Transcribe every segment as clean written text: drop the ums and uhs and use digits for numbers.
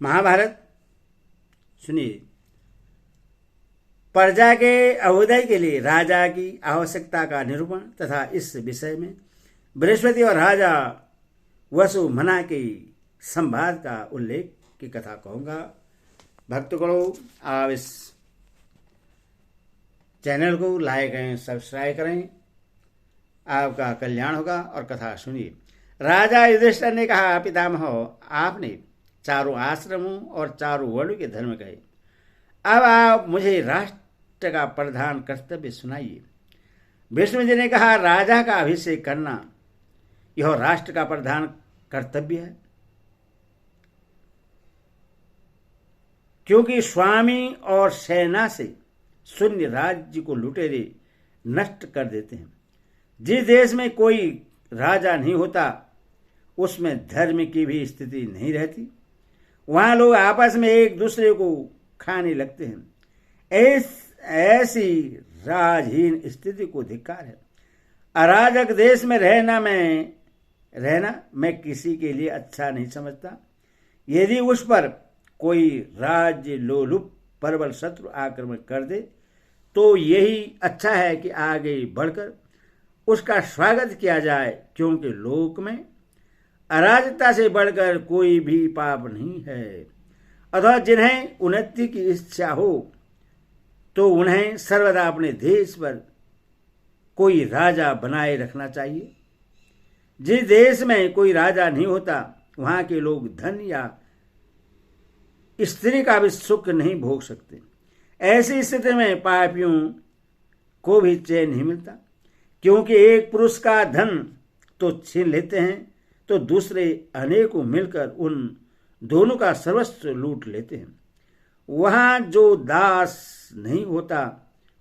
महाभारत सुनिए। प्रजा के अभ्युदय के लिए राजा की आवश्यकता का निरूपण तथा इस विषय में बृहस्पति और राजा वसुमना के संवाद का उल्लेख की कथा कहूँगा। भक्तगणों, आप इस चैनल को लाइक करें, सब्सक्राइब करें, आपका कल्याण होगा। और कथा सुनिए। राजा युधिष्ठिर ने कहा, पितामह, आपने चारों आश्रमों और चारों वर्णों के धर्म कहे, अब आप मुझे राष्ट्र का प्रधान कर्तव्य सुनाइए। विष्णु जी ने कहा, राजा का अभिषेक करना यह राष्ट्र का प्रधान कर्तव्य है, क्योंकि स्वामी और सेना से शून्य राज्य को लुटेरे नष्ट कर देते हैं। जिस देश में कोई राजा नहीं होता उसमें धर्म की भी स्थिति नहीं रहती। वहां लोग आपस में एक दूसरे को खाने लगते हैं। ऐसी राजहीन स्थिति को धिक्कार है। अराजक देश में रहना मैं किसी के लिए अच्छा नहीं समझता। यदि उस पर कोई राज्य लोलुप प्रबल शत्रु आक्रमण कर दे तो यही अच्छा है कि आगे बढ़कर उसका स्वागत किया जाए, क्योंकि लोक में अराजकता से बढ़कर कोई भी पाप नहीं है। अथवा जिन्हें उन्नति की इच्छा हो तो उन्हें सर्वदा अपने देश पर कोई राजा बनाए रखना चाहिए। जिस देश में कोई राजा नहीं होता वहां के लोग धन या स्त्री का भी सुख नहीं भोग सकते। ऐसी स्थिति में पापियों को भी चैन नहीं मिलता, क्योंकि एक पुरुष का धन तो छीन लेते हैं तो दूसरे अनेकों मिलकर उन दोनों का सर्वस्व लूट लेते हैं। वहां जो दास नहीं होता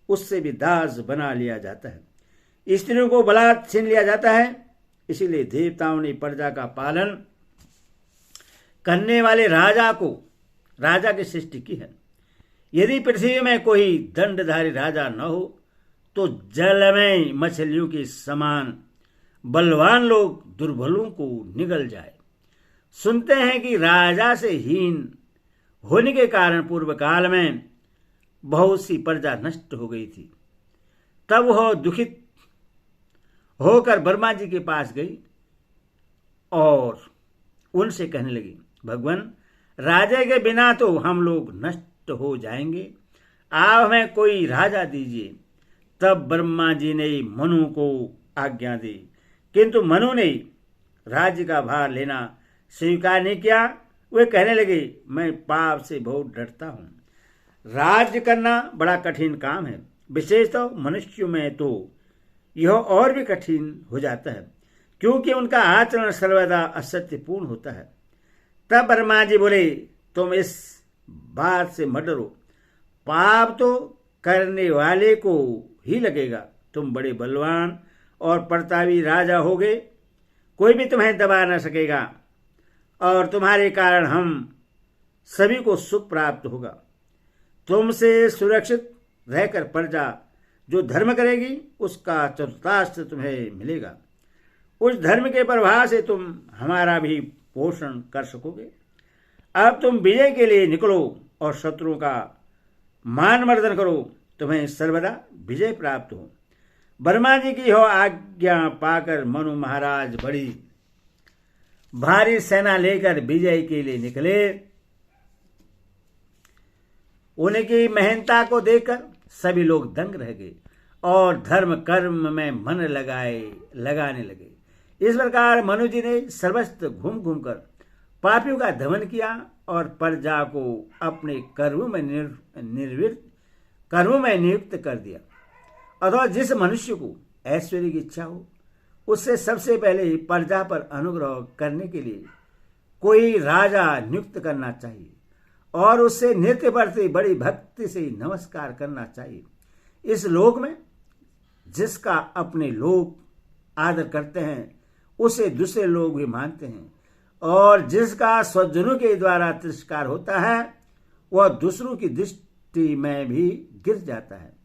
उससे भी दास बना लिया जाता है। स्त्रियों को बलात् छीन लिया जाता है। इसीलिए देवताओं ने प्रजा का पालन करने वाले राजा की सृष्टि की है। यदि पृथ्वी में कोई दंडधारी राजा न हो तो जल में मछलियों के समान बलवान लोग दुर्बलों को निगल जाए। सुनते हैं कि राजा से हीन होने के कारण पूर्व काल में बहुत सी प्रजा नष्ट हो गई थी। तब वह दुखित होकर ब्रह्मा जी के पास गई और उनसे कहने लगी, भगवान, राजा के बिना तो हम लोग नष्ट हो जाएंगे, आप हमें कोई राजा दीजिए। तब ब्रह्मा जी ने मनु को आज्ञा दी, किंतु मनु ने राज्य का भार लेना स्वीकार नहीं किया। वे कहने लगे, मैं पाप से बहुत डरता हूं। राज्य करना बड़ा कठिन काम है, विशेषतः मनुष्यों में तो यह और भी कठिन हो जाता है, क्योंकि उनका आचरण सर्वदा असत्यपूर्ण होता है। तब ब्रह्मा जी बोले, तुम इस बात से मत डरो, पाप तो करने वाले को ही लगेगा। तुम बड़े बलवान और प्रतापी राजा होगे, कोई भी तुम्हें दबा न सकेगा और तुम्हारे कारण हम सभी को सुख प्राप्त होगा। तुमसे सुरक्षित रहकर प्रजा जो धर्म करेगी उसका चतुर्थांश तुम्हें मिलेगा। उस धर्म के प्रभाव से तुम हमारा भी पोषण कर सकोगे। अब तुम विजय के लिए निकलो और शत्रुओं का मान मर्दन करो, तुम्हें सर्वदा विजय प्राप्त हो। ब्रह्मा जी की यह आज्ञा पाकर मनु महाराज बड़ी भारी सेना लेकर विजय के लिए निकले। उनकी मेहनता को देखकर सभी लोग दंग रह गए और धर्म कर्म में मन लगाने लगे। इस प्रकार मनु जी ने सर्वत्र घूम घूम कर पापियों का दमन किया और प्रजा को अपने कर्मों में नियुक्त कर दिया। अथवा जिस मनुष्य को ऐश्वर्य की इच्छा हो उससे सबसे पहले प्रजा पर अनुग्रह करने के लिए कोई राजा नियुक्त करना चाहिए और उससे नृत्य करते बड़ी भक्ति से नमस्कार करना चाहिए। इस लोक में जिसका अपने लोग आदर करते हैं उसे दूसरे लोग भी मानते हैं, और जिसका स्वजनों के द्वारा तिरस्कार होता है वह दूसरों की दृष्टि में भी गिर जाता है।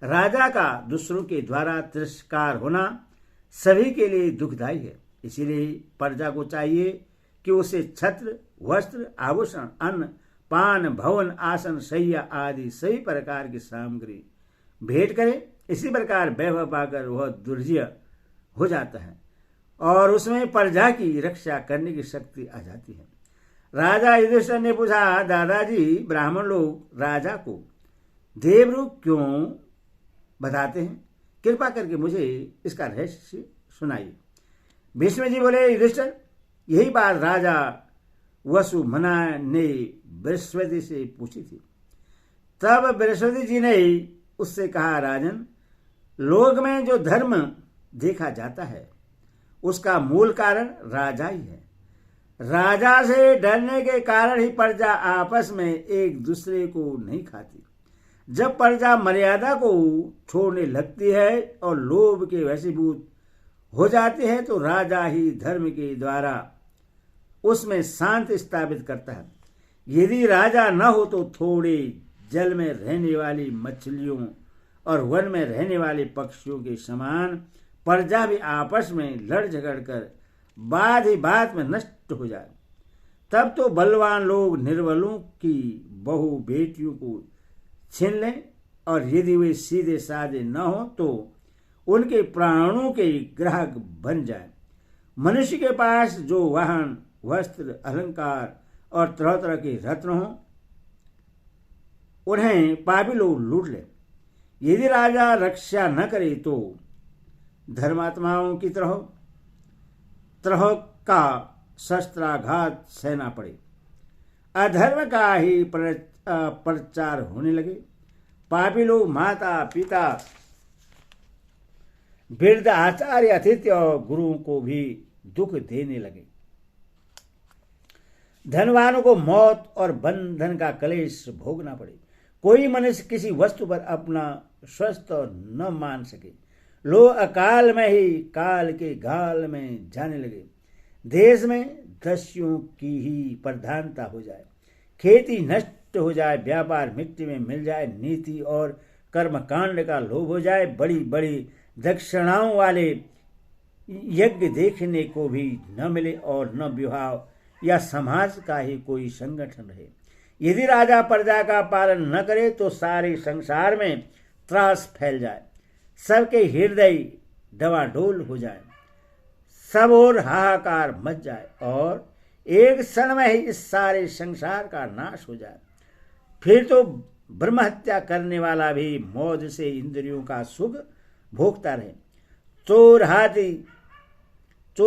राजा का दूसरों के द्वारा तिरस्कार होना सभी के लिए दुखदायी है। इसीलिए प्रजा को चाहिए कि उसे छत्र वस्त्र, आभूषण, अन्न, पान, भवन, आसन, शैया आदि सभी प्रकार की सामग्री भेंट करे। इसी प्रकार वैभव पाकर वह दुर्जय हो जाता है और उसमें प्रजा की रक्षा करने की शक्ति आ जाती है। राजा युधिष्ठिर ने पूछा, दादाजी, ब्राह्मण लोग राजा को देवरूप क्यों बताते हैं? कृपा करके मुझे इसका रहस्य सुनाइए। भीष्म जी बोले, युधिष्ठिर, यही बात राजा वसुमना ने बृहस्पति से पूछी थी। तब बृहस्पति जी ने उससे कहा, राजन, लोक में जो धर्म देखा जाता है उसका मूल कारण राजा ही है। राजा से डरने के कारण ही प्रजा आपस में एक दूसरे को नहीं खाती। जब प्रजा मर्यादा को छोड़ने लगती है और लोभ के वशीभूत हो जाती है तो राजा ही धर्म के द्वारा उसमें शांति स्थापित करता है। यदि राजा न हो तो थोड़े जल में रहने वाली मछलियों और वन में रहने वाले पक्षियों के समान प्रजा भी आपस में लड़ झगड़ कर बात ही बात में नष्ट हो जाए। तब तो बलवान लोग निर्बलों की बहु बेटियों को छीन लें और यदि वे सीधे साधे न हो तो उनके प्राणों के ग्राहक बन जाए। मनुष्य के पास जो वाहन, वस्त्र, अलंकार और तरह तरह के रत्न हो उन्हें पापी लोग लूट ले। यदि राजा रक्षा न करे तो धर्मात्माओं की तरह का शस्त्राघात सहना पड़े। अधर्म का ही प्रचार होने लगे। पापी लोग माता, पिता, वृद्ध, आचार्य, अतिथि और गुरुओं को भी दुख देने लगे। धनवानों को मौत और बंधन का कलेश भोगना पड़े। कोई मनुष्य किसी वस्तु पर अपना स्वस्थ न मान सके। लोग अकाल में ही काल के गाल में जाने लगे। देश में दस्युओं की ही प्रधानता हो जाए, खेती नष्ट हो जाए, व्यापार मिट्टी में मिल जाए, नीति और कर्मकांड का लोभ हो जाए, बड़ी बड़ी दक्षिणाओं वाले यज्ञ देखने को भी न मिले और न विवाह या समाज का ही कोई संगठन रहे। यदि राजा प्रजा का पालन न करे तो सारे संसार में त्रास फैल जाए, सबके हृदय डवाडोल हो जाए, सब और हाहाकार मच जाए और एक क्षण में ही इस सारे संसार का नाश हो जाए। फिर तो ब्रह्महत्या करने वाला भी मौज से इंद्रियों का सुख भोगता रहे। चोर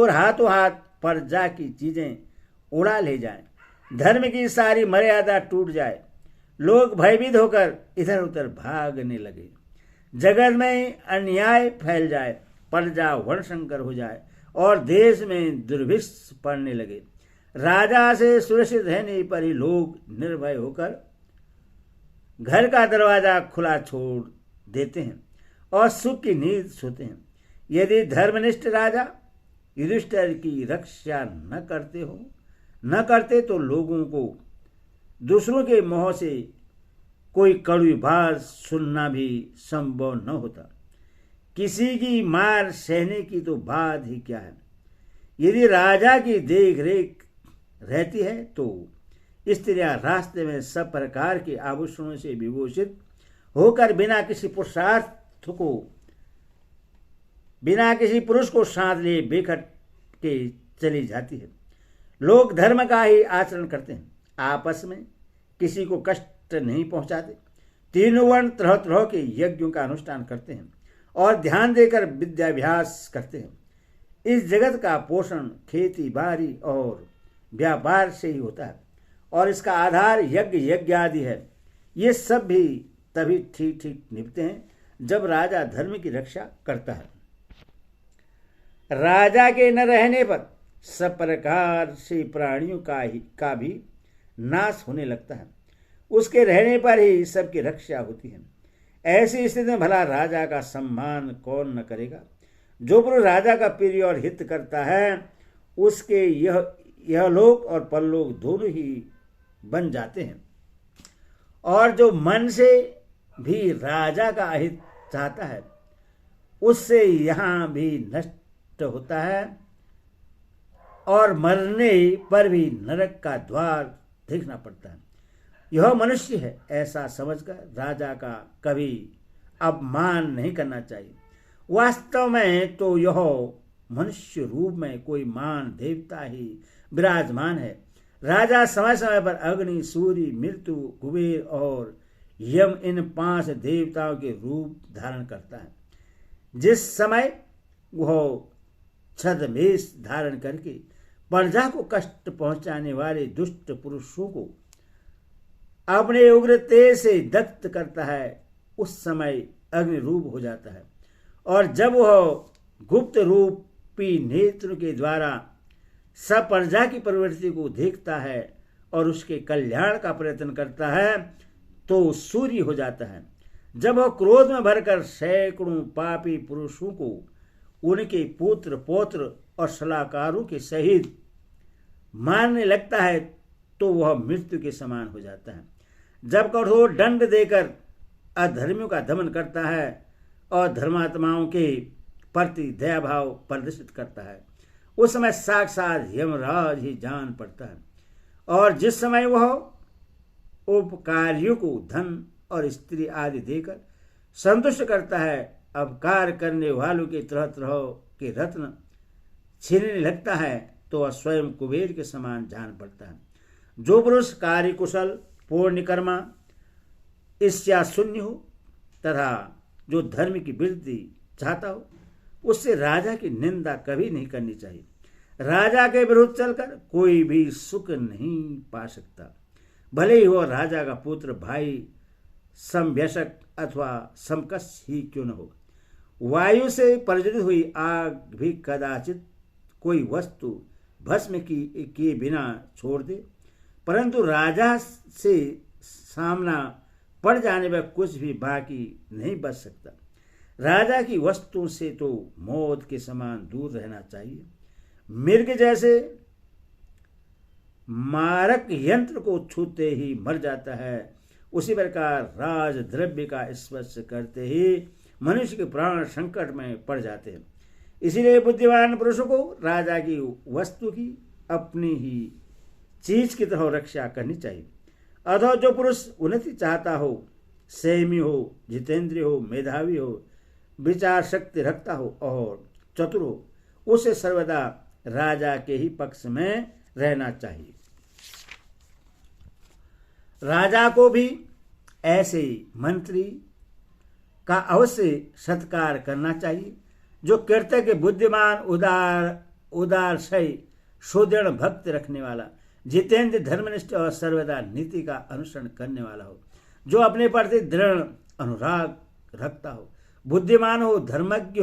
हाथों हाथ प्रजा की चीजें उड़ा ले जाए, धर्म की सारी मर्यादा टूट जाए, लोग भयभीत होकर इधर उधर भागने लगे, जगत में अन्याय फैल जाए, प्रजा वर्णशंकर हो जाए और देश में दुर्भिक्ष पड़ने लगे। राजा से सुरक्षित रहने पर ही लोग निर्भय होकर घर का दरवाजा खुला छोड़ देते हैं और सुख की नींद सोते हैं। यदि धर्मनिष्ठ राजा युधिष्ठिर की रक्षा न करते तो लोगों को दूसरों के मुंह से कोई कड़वी बात सुनना भी संभव न होता। किसी की मार सहने की तो बात ही क्या है। यदि राजा की देख रेख रहती है तो स्त्रियां रास्ते में सब प्रकार के आभूषणों से विभूषित होकर बिना किसी पुरुष को साथ लिए बेखट के चली जाती है। लोग धर्म का ही आचरण करते हैं, आपस में किसी को कष्ट नहीं पहुंचाते, तीनों वर्ण तरह तरह के यज्ञों का अनुष्ठान करते हैं और ध्यान देकर विद्याभ्यास करते हैं। इस जगत का पोषण खेती बाड़ी और व्यापार से ही होता है और इसका आधार यज्ञ आदि है। ये सब भी तभी ठीक ठीक निभते हैं जब राजा धर्म की रक्षा करता है। राजा के न रहने पर सब प्रकार से प्राणियों का भी नाश होने लगता है, उसके रहने पर ही सबकी रक्षा होती है। ऐसी स्थिति में भला राजा का सम्मान कौन न करेगा। जो पुरुष राजा का प्रिय और हित करता है उसके यह लोक और परलोक दोनों ही बन जाते हैं, और जो मन से भी राजा का हित चाहता है उससे यहाँ भी नष्ट होता है और मरने पर भी नरक का द्वार देखना पड़ता है। यह मनुष्य है ऐसा समझकर राजा का कभी अपमान नहीं करना चाहिए। वास्तव में तो यह मनुष्य रूप में कोई मान देवता ही विराजमान है। राजा समय समय पर अग्नि, सूर्य, मृत्यु, कुबेर और यम इन 5 देवताओं के रूप धारण करता है। जिस समय वह छद्मवेश धारण करके प्रजा को कष्ट पहुंचाने वाले दुष्ट पुरुषों को अपने उग्र तेज से दग्ध करता है, उस समय अग्नि रूप हो जाता है। और जब वह गुप्त रूपी नेत्र के द्वारा सब प्रजा की प्रवृत्ति को देखता है और उसके कल्याण का प्रयत्न करता है तो सूर्य हो जाता है। जब वह क्रोध में भरकर सैकड़ों पापी पुरुषों को उनके पुत्र पौत्र और सलाहकारों के सहित मारने लगता है तो वह मृत्यु के समान हो जाता है। जब कठोर दंड देकर अधर्मियों का दमन करता है और धर्मात्माओं के प्रति दया भाव प्रदर्शित करता है, उस समय साक्षात यमराज ही जान पड़ता है। और जिस समय वह उपकारियों को धन और स्त्री आदि देकर संतुष्ट करता है, अपकार करने वालों के तरह तरह के रत्न छीनने लगता है, तो वह स्वयं कुबेर के समान जान पड़ता है। जो पुरुष कार्य कुशल, पूर्णकर्मा, ईर्ष्या शून्य हो तथा जो धर्म की वृद्धि चाहता हो, उससे राजा की निंदा कभी नहीं करनी चाहिए। राजा के विरुद्ध चलकर कोई भी सुख नहीं पा सकता, भले ही वह राजा का पुत्र, भाई, समवयस्क अथवा समकक्ष ही क्यों न हो। वायु से प्रज्वलित हुई आग भी कदाचित कोई वस्तु भस्म किए बिना छोड़ दे, परंतु राजा से सामना पड़ जाने पर कुछ भी बाकी नहीं बच सकता। राजा की वस्तु से तो मौत के समान दूर रहना चाहिए। मृग जैसे मारक यंत्र को छूते ही मर जाता है, उसी प्रकार राज द्रव्य का स्पर्श करते ही मनुष्य के प्राण संकट में पड़ जाते हैं। इसीलिए बुद्धिमान पुरुषों को राजा की वस्तु की अपनी ही चीज की तरह रक्षा करनी चाहिए। अथवा जो पुरुष उन्नति चाहता हो, संयमी हो, जितेंद्रिय हो, मेधावी हो, विचार शक्ति रखता हो और चतुर हो, उसे सर्वदा राजा के ही पक्ष में रहना चाहिए। राजा को भी ऐसे मंत्री का अवश्य सत्कार करना चाहिए जो कृतज्ञ, बुद्धिमान, उदारशय, सुदृढ़ भक्त रखने वाला, जितेंद्र, धर्मनिष्ठ और सर्वदा नीति का अनुसरण करने वाला हो, जो अपने प्रति दृढ़ अनुराग रखता हो, बुद्धिमान हो, धर्मज्ञ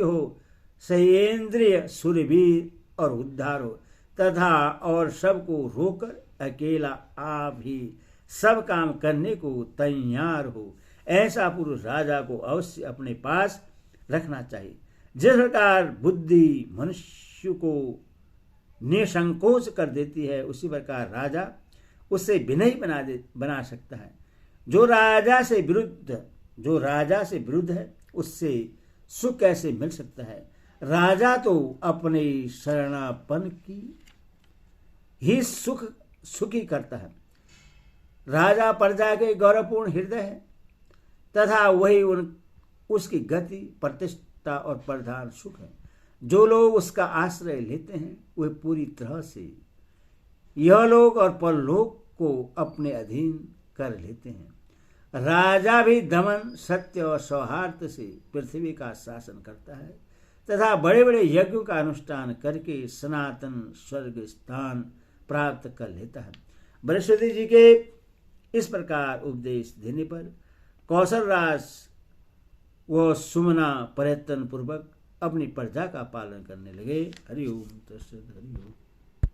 हो, संयेंद्रिय, सूर्यवीर और उद्धार हो तथा और सबको रोकर अकेला आप ही सब काम करने को तैयार हो, ऐसा पुरुष राजा को अवश्य अपने पास रखना चाहिए। जिस प्रकार बुद्धि मनुष्य को निसंकोच कर देती है, उसी प्रकार राजा उससे विनयी बना सकता है। जो राजा से विरुद्ध है, उससे सुख कैसे मिल सकता है। राजा तो अपने शरणापन की ही सुखी करता है। राजा प्रजा के गौरवपूर्ण हृदय है तथा वही उसकी गति, प्रतिष्ठा और प्रधान सुख है। जो लोग उसका आश्रय लेते हैं वे पूरी तरह से यह लोक और परलोक को अपने अधीन कर लेते हैं। राजा भी दमन, सत्य और सौहार्द से पृथ्वी का शासन करता है तथा बड़े बड़े यज्ञों का अनुष्ठान करके सनातन स्वर्ग स्थान प्राप्त कर लेता है। बृहस्पति जी के इस प्रकार उपदेश देने पर कौशलराज वो सुमना प्रयत्न पूर्वक अपनी प्रजा का पालन करने लगे। हरि ओम तत्सत। हरि ओम।